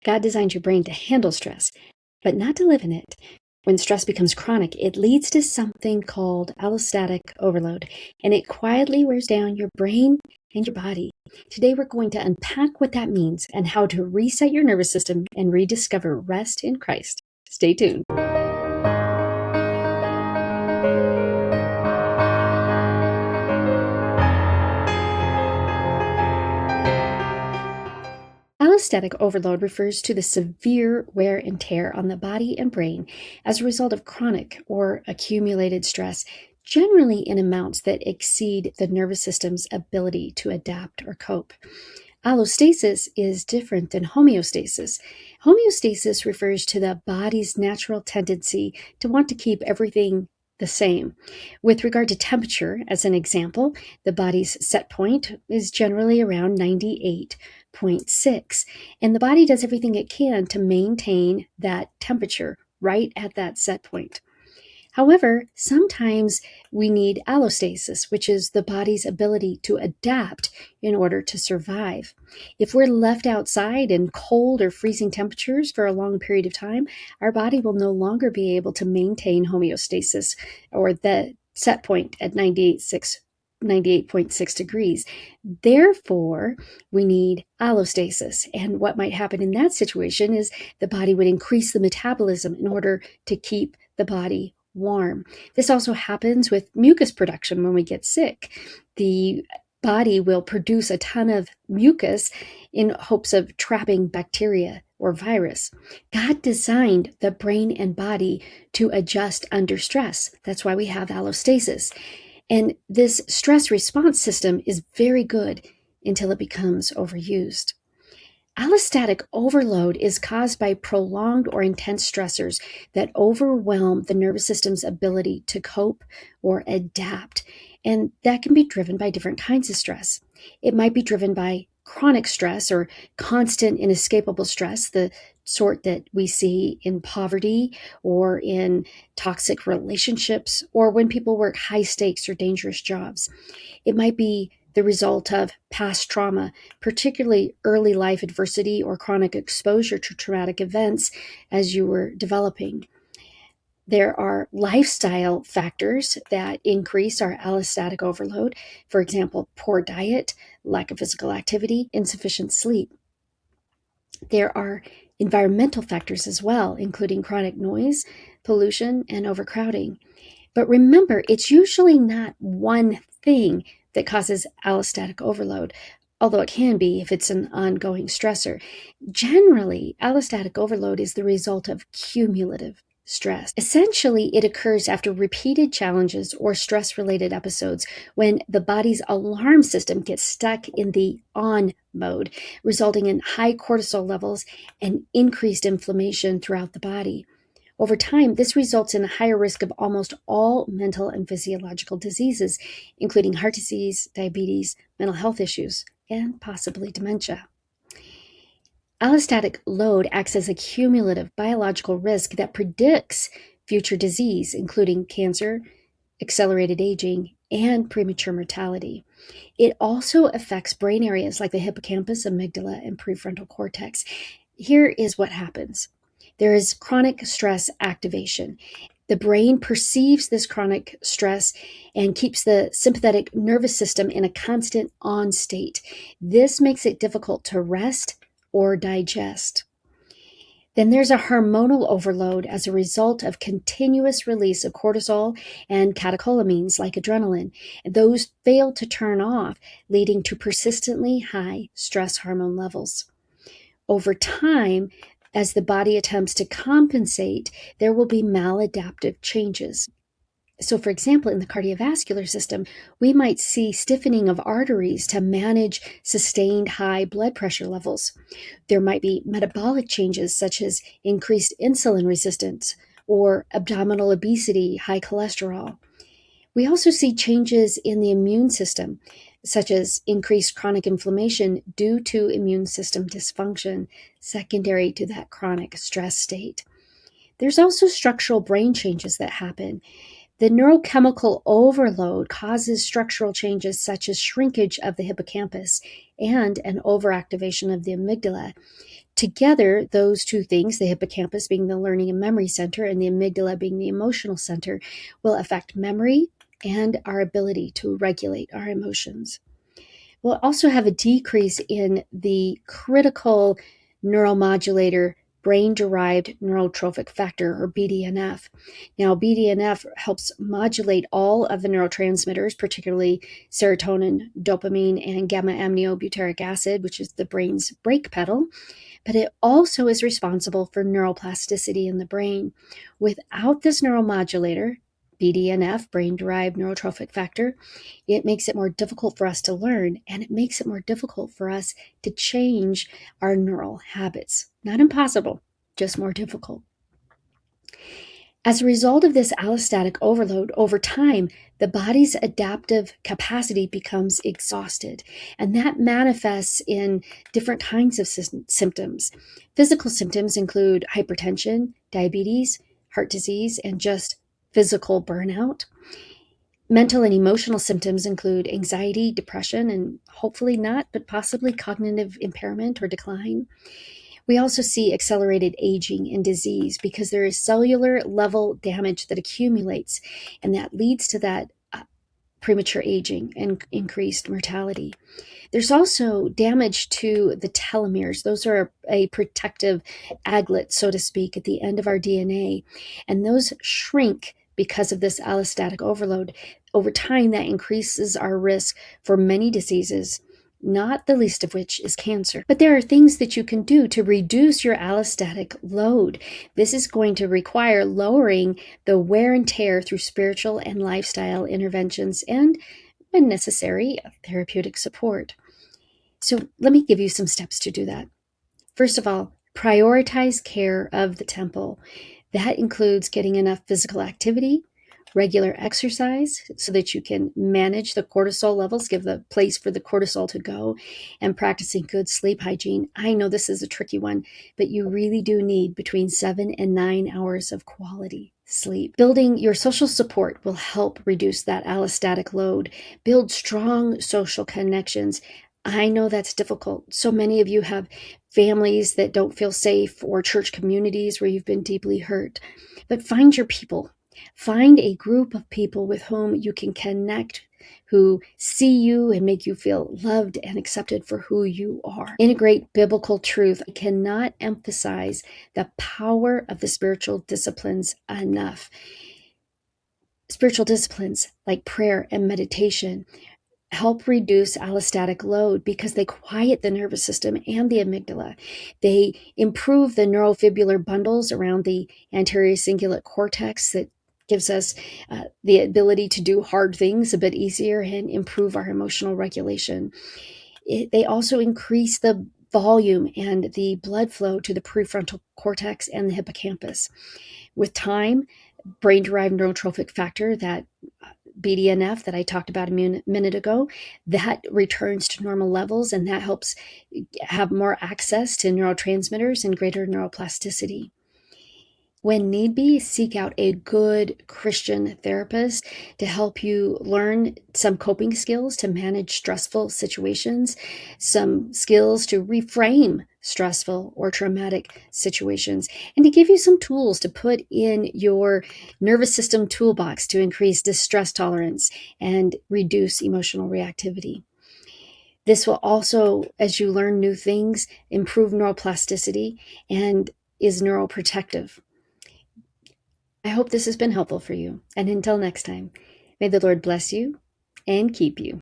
God designed your brain to handle stress, but not to live in it. When stress becomes chronic, it leads to something called allostatic overload, and it quietly wears down your brain and your body. Today, we're going to unpack what that means and how to reset your nervous system and rediscover rest in Christ. Stay tuned. Allostatic overload refers to the severe wear and tear on the body and brain as a result of chronic or accumulated stress, generally in amounts that exceed the nervous system's ability to adapt or cope. Allostasis is different than homeostasis. Homeostasis refers to the body's natural tendency to want to keep everything the same. With regard to temperature, as an example, the body's set point is generally around 98.6, and the body does everything it can to maintain that temperature right at that set point. However, sometimes we need allostasis, which is the body's ability to adapt in order to survive. If we're left outside in cold or freezing temperatures for a long period of time, our body will no longer be able to maintain homeostasis, or the set point at 98.6 degrees. Therefore, we need allostasis. And what might happen in that situation is the body would increase the metabolism in order to keep the body warm. This also happens with mucus production when we get sick. The body will produce a ton of mucus in hopes of trapping bacteria or virus. God designed the brain and body to adjust under stress. That's why we have allostasis. And this stress response system is very good until it becomes overused. Allostatic overload is caused by prolonged or intense stressors that overwhelm the nervous system's ability to cope or adapt, and that can be driven by different kinds of stress. It might be driven by chronic stress or constant inescapable stress, the sort that we see in poverty or in toxic relationships or when people work high stakes or dangerous jobs. It might be the result of past trauma, particularly early life adversity or chronic exposure to traumatic events as you were developing. There are lifestyle factors that increase our allostatic overload. For example, poor diet, lack of physical activity, insufficient sleep. There are environmental factors as well, including chronic noise, pollution, and overcrowding. But remember, it's usually not one thing that causes allostatic overload, although it can be if it's an ongoing stressor. Generally, allostatic overload is the result of cumulative stress. Essentially, it occurs after repeated challenges or stress-related episodes when the body's alarm system gets stuck in the on mode, resulting in high cortisol levels and increased inflammation throughout the body. Over time, this results in a higher risk of almost all mental and physiological diseases, including heart disease, diabetes, mental health issues, and possibly dementia. Allostatic load acts as a cumulative biological risk that predicts future disease, including cancer, accelerated aging, and premature mortality. It also affects brain areas like the hippocampus, amygdala, and prefrontal cortex. Here is what happens. There is chronic stress activation. The brain perceives this chronic stress and keeps the sympathetic nervous system in a constant on state. This makes it difficult to rest or digest. Then there's a hormonal overload as a result of continuous release of cortisol and catecholamines like adrenaline. Those fail to turn off, leading to persistently high stress hormone levels. Over time, as the body attempts to compensate, there will be maladaptive changes. So, for example, in the cardiovascular system, we might see stiffening of arteries to manage sustained high blood pressure levels. There might be metabolic changes such as increased insulin resistance or abdominal obesity, high cholesterol. We also see changes in the immune system, such as increased chronic inflammation due to immune system dysfunction secondary to that chronic stress state. There's also structural brain changes that happen. The neurochemical overload causes structural changes such as shrinkage of the hippocampus and an overactivation of the amygdala. Together, those two things, the hippocampus being the learning and memory center and the amygdala being the emotional center, will affect memory and our ability to regulate our emotions. We'll also have a decrease in the critical neuromodulator brain-derived neurotrophic factor, or BDNF. Now, BDNF helps modulate all of the neurotransmitters, particularly serotonin, dopamine, and gamma-aminobutyric acid, which is the brain's brake pedal, but it also is responsible for neuroplasticity in the brain. Without this neuromodulator, BDNF, brain-derived neurotrophic factor, it makes it more difficult for us to learn, and it makes it more difficult for us to change our neural habits. Not impossible, just more difficult. As a result of this allostatic overload, over time, the body's adaptive capacity becomes exhausted, and that manifests in different kinds of symptoms. Physical symptoms include hypertension, diabetes, heart disease, and just physical burnout. Mental and emotional symptoms include anxiety, depression, and hopefully not, but possibly cognitive impairment or decline. We also see accelerated aging and disease because there is cellular level damage that accumulates, and that leads to that premature aging and increased mortality. There's also damage to the telomeres. Those are a protective aglet, so to speak, at the end of our DNA, and those shrink because of this allostatic overload. Over time, that increases our risk for many diseases, not the least of which is cancer. But there are things that you can do to reduce your allostatic load. This is going to require lowering the wear and tear through spiritual and lifestyle interventions and, when necessary, therapeutic support. So let me give you some steps to do that. First of all, prioritize care of the temple. That includes getting enough physical activity, regular exercise so that you can manage the cortisol levels, give the place for the cortisol to go, and practicing good sleep hygiene. I know this is a tricky one, but you really do need between 7 and 9 hours of quality sleep. Building your social support will help reduce that allostatic load. Build strong social connections. I know that's difficult. So many of you have families that don't feel safe or church communities where you've been deeply hurt. But find your people. Find a group of people with whom you can connect, who see you and make you feel loved and accepted for who you are. Integrate biblical truth. I cannot emphasize the power of the spiritual disciplines enough. Spiritual disciplines like prayer and meditation help reduce allostatic load because they quiet the nervous system and the amygdala. They improve the neurofibular bundles around the anterior cingulate cortex that gives us the ability to do hard things a bit easier and improve our emotional regulation. They also increase the volume and the blood flow to the prefrontal cortex and the hippocampus. With time, brain-derived neurotrophic factor, that BDNF that I talked about a minute ago, that returns to normal levels, and that helps have more access to neurotransmitters and greater neuroplasticity. When need be, seek out a good Christian therapist to help you learn some coping skills to manage stressful situations, some skills to reframe stressful or traumatic situations, and to give you some tools to put in your nervous system toolbox to increase distress tolerance and reduce emotional reactivity. This will also, as you learn new things, improve neuroplasticity and is neuroprotective. I hope this has been helpful for you. And until next time, may the Lord bless you and keep you.